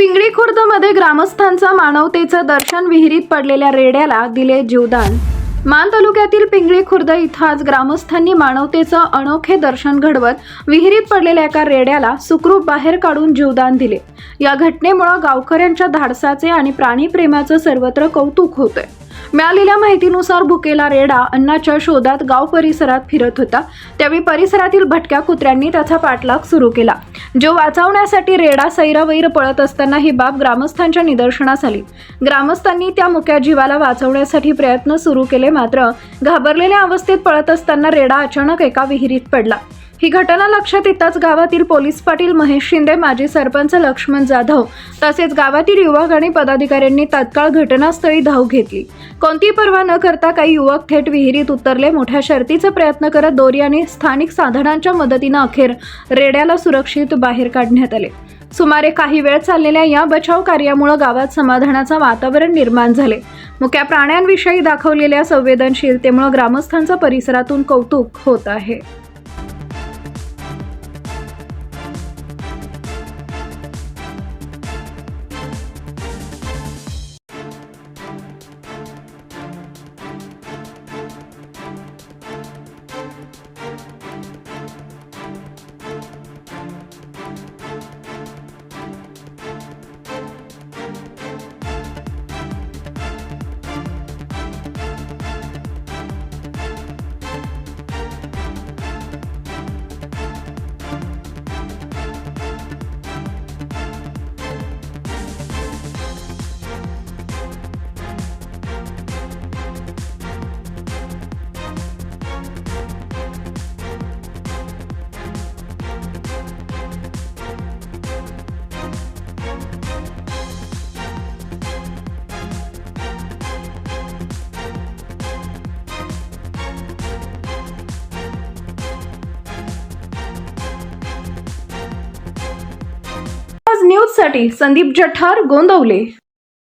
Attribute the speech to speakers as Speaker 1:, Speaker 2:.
Speaker 1: पिंगळी खुर्दमध्ये ग्रामस्थांचा मानवतेचं दर्शन, विहिरीत पडलेल्या रेड्याला दिले जीवदान। मान तालुक्यातील पिंगळी खुर्द इथं आज ग्रामस्थांनी मानवतेचं अनोखे दर्शन घडवत विहिरीत पडलेल्या एका रेड्याला सुखरूप बाहेर काढून जीवदान दिले। या घटनेमुळे गावकऱ्यांच्या धाडसाचे आणि प्राणीप्रेमाचं सर्वत्र कौतुक होतंय। मिळालेल्या माहितीनुसार भुकेला रेडा अन्नाच्या शोधात गाव परिसरात फिरत होता। त्यावेळी परिसरातील भटक्या कुत्र्यांनी त्याचा पाठलाग सुरू केला। जीव वाचवण्यासाठी रेडा सैरावैर पळत असताना ही बाब ग्रामस्थांच्या निदर्शनास आली। ग्रामस्थांनी त्या मुक्या जीवाला वाचवण्यासाठी प्रयत्न सुरू केले, मात्र घाबरलेल्या अवस्थेत पळत असताना रेडा अचानक एका विहिरीत पडला। ही घटना लक्षात येताच गावातील पोलीस पाटील महेश शिंदे, माजी सरपंच लक्ष्मण जाधव तसेच गावातील युवक आणि पदाधिकाऱ्यांनी तात्काळ घटनास्थळी धाव घेतली। कोणतीही पर्वा न करता काही युवक थेट विहिरीत उतरले। मोठ्या शर्तीचा प्रयत्न करत दोरी आणि स्थानिक साधनांच्या मदतीने अखेर रेड्याला सुरक्षित बाहेर काढण्यात आले। सुमारे काही वेळ चाललेल्या या बचाव कार्यामुळे गावात समाधानाचं वातावरण निर्माण झाले। मुक्या प्राण्यांविषयी दाखवलेल्या संवेदनशीलतेमुळे ग्रामस्थांचं परिसरातून कौतुक होत आहे। न्यूज साठी संदीप जठार, गोंदवले।